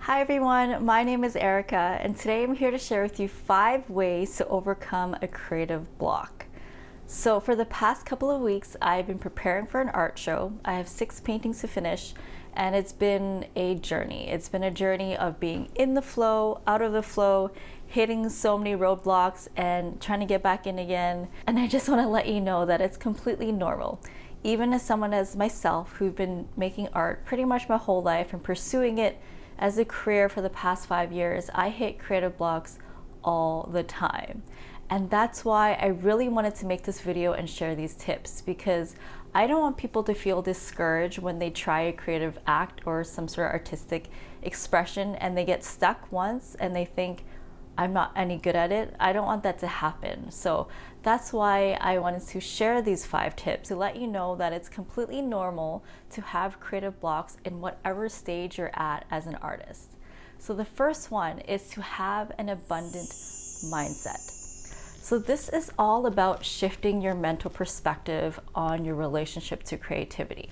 Hi everyone, my name is Erica and today I'm here to share with you 5 ways to overcome a creative block. So for the past couple of weeks, I've been preparing for an art show. I have 6 paintings to finish and it's been a journey. It's been a journey of being in the flow, out of the flow, hitting so many roadblocks and trying to get back in again. And I just want to let you know that it's completely normal. Even as someone as myself who've been making art pretty much my whole life and pursuing it as a career for the past 5 years, I hit creative blocks all the time. And that's why I really wanted to make this video and share these tips, because I don't want people to feel discouraged when they try a creative act or some sort of artistic expression and they get stuck once and they think, I'm not any good at it. I don't want that to happen. So that's why I wanted to share these 5 tips to let you know that it's completely normal to have creative blocks in whatever stage you're at as an artist. So the first one is to have an abundant mindset. So this is all about shifting your mental perspective on your relationship to creativity.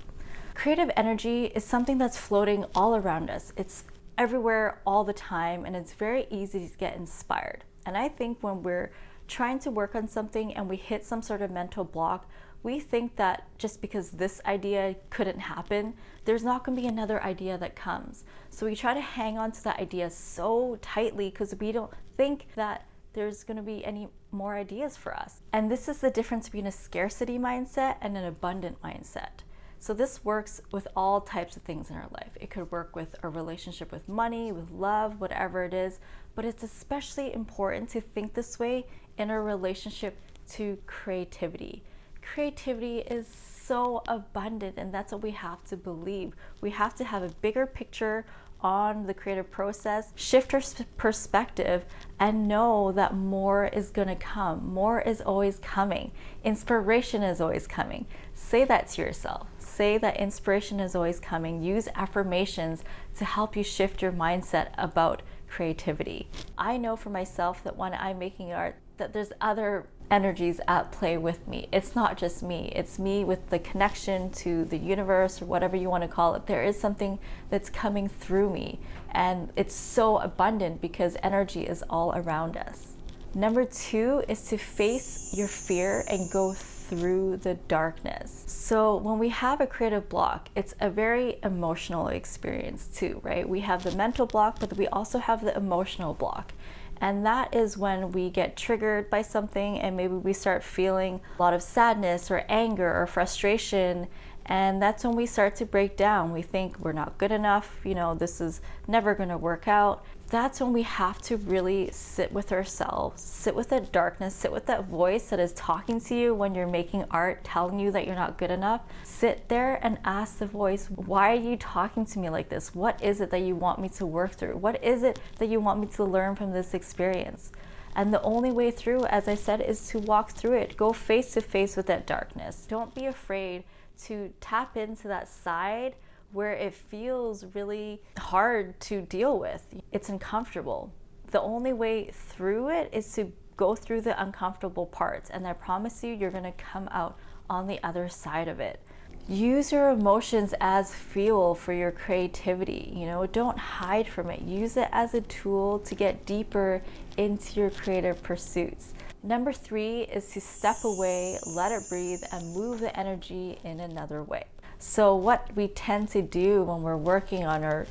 Creative energy is something that's floating all around us. It's everywhere all the time, and it's very easy to get inspired. And I think when we're trying to work on something and we hit some sort of mental block, we think that just because this idea couldn't happen, there's not going to be another idea that comes. So we try to hang on to that idea so tightly because we don't think that there's going to be any more ideas for us. And this is the difference between a scarcity mindset and an abundant mindset. So this works with all types of things in our life. It could work with a relationship with money, with love, whatever it is, but it's especially important to think this way in a relationship to creativity. Creativity is so abundant, and that's what we have to believe. We have to have a bigger picture on the creative process, shift our perspective, and know that more is gonna come. More is always coming. Inspiration is always coming. Say that to yourself. Say that inspiration is always coming. Use affirmations to help you shift your mindset about creativity. I know for myself that when I'm making art, that there's other energies at play with me. It's not just me. It's me with the connection to the universe, or whatever you want to call it. There is something that's coming through me, and it's so abundant because energy is all around us. Number 2 is to face your fear and go through the darkness. So when we have a creative block, it's a very emotional experience too, right? We have the mental block, but we also have the emotional block. And that is when we get triggered by something and maybe we start feeling a lot of sadness or anger or frustration. And that's when we start to break down. We think we're not good enough, this is never going to work out. That's when we have to really sit with ourselves, sit with that darkness, sit with that voice that is talking to you when you're making art, telling you that you're not good enough. Sit there and ask the voice, why are you talking to me like this? What is it that you want me to work through? What is it that you want me to learn from this experience? And the only way through, as I said, is to walk through it. Go face to face with that darkness. Don't be afraid to tap into that side where it feels really hard to deal with. It's uncomfortable. The only way through it is to go through the uncomfortable parts, and I promise you, you're gonna come out on the other side of it. Use your emotions as fuel for your creativity. Don't hide from it. Use it as a tool to get deeper into your creative pursuits. Number 3 is to step away, let it breathe, and move the energy in another way. So what we tend to do when we're working on our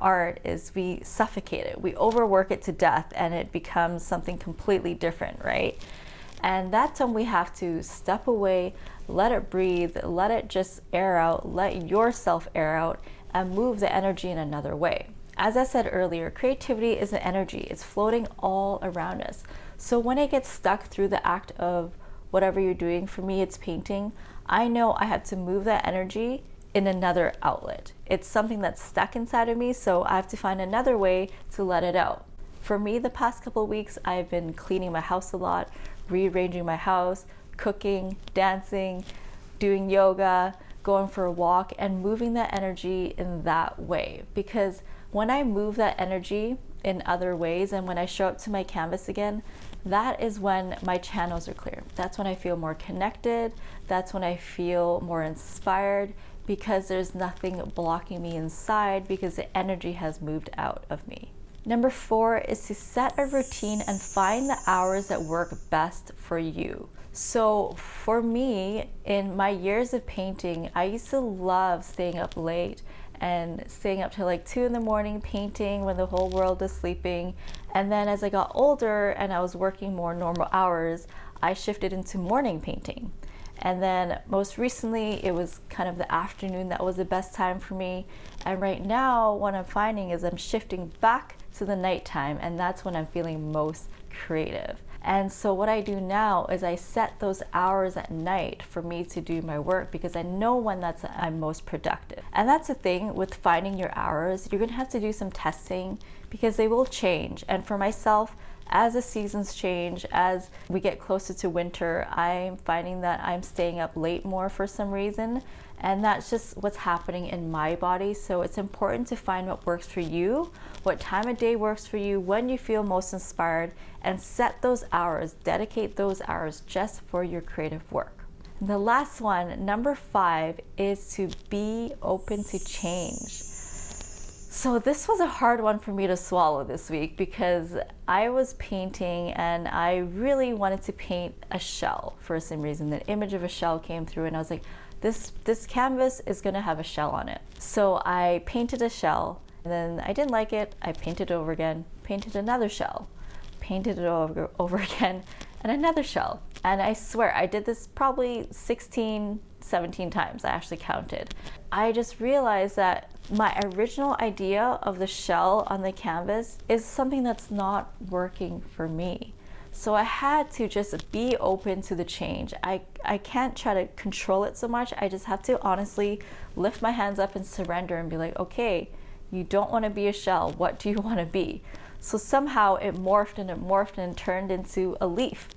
art is we suffocate it. We overwork it to death and it becomes something completely different, right? And that's when we have to step away, let it breathe, let it just air out, let yourself air out, and move the energy in another way. As I said earlier, creativity is an energy. It's floating all around us. So when it gets stuck through the act of whatever you're doing, for me it's painting, I know I have to move that energy in another outlet. It's something that's stuck inside of me, so I have to find another way to let it out. For me, the past couple of weeks, I've been cleaning my house a lot, rearranging my house, cooking, dancing, doing yoga, going for a walk, and moving that energy in that way. Because when I move that energy in other ways and when I show up to my canvas again, that is when my channels are clear. That's when I feel more connected. That's when I feel more inspired because there's nothing blocking me inside because the energy has moved out of me. Number 4 is to set a routine and find the hours that work best for you. So for me, in my years of painting, I used to love staying up late and staying up till like 2 in the morning painting when the whole world was sleeping. And then as I got older and I was working more normal hours, I shifted into morning painting. And then most recently, it was kind of the afternoon that was the best time for me. And right now, what I'm finding is I'm shifting back to the nighttime, and that's when I'm feeling most creative. And so what I do now is I set those hours at night for me to do my work because I know when I'm most productive. And that's the thing with finding your hours. You're gonna have to do some testing because they will change. And for myself, as the seasons change, as we get closer to winter, I'm finding that I'm staying up late more for some reason. And that's just what's happening in my body. So it's important to find what works for you, what time of day works for you, when you feel most inspired, and set those hours, dedicate those hours just for your creative work. And the last one, number 5, is to be open to change. So this was a hard one for me to swallow this week because I was painting and I really wanted to paint a shell for some reason. The image of a shell came through and I was like, this canvas is gonna have a shell on it. So I painted a shell and then I didn't like it. I painted it over again, painted another shell, painted it over again, and another shell. And I swear I did this probably 16, 17 times. I actually counted. I just realized that my original idea of the shell on the canvas is something that's not working for me. So I had to just be open to the change. I can't try to control it so much. I just have to honestly lift my hands up and surrender and be like, okay, you don't want to be a shell. What do you want to be? So somehow it morphed and turned into a leaf.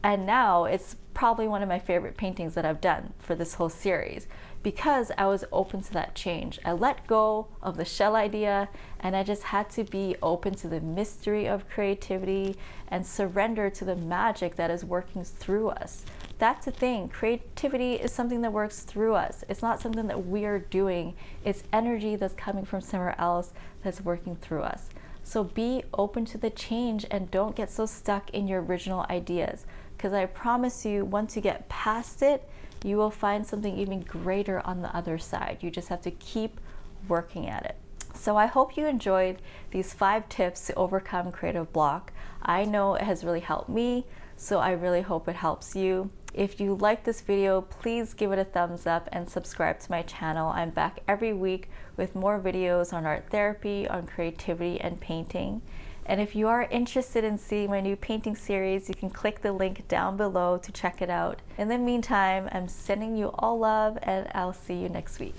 And now it's probably one of my favorite paintings that I've done for this whole series because I was open to that change. I let go of the shell idea and I just had to be open to the mystery of creativity and surrender to the magic that is working through us. That's the thing. Creativity is something that works through us. It's not something that we are doing. It's energy that's coming from somewhere else that's working through us. So be open to the change and don't get so stuck in your original ideas. Because I promise you, once you get past it, you will find something even greater on the other side. You just have to keep working at it. So I hope you enjoyed these 5 tips to overcome creative block. I know it has really helped me, so I really hope it helps you. If you like this video, please give it a thumbs up and subscribe to my channel. I'm back every week with more videos on art therapy, on creativity and painting. And if you are interested in seeing my new painting series, you can click the link down below to check it out. In the meantime, I'm sending you all love and I'll see you next week.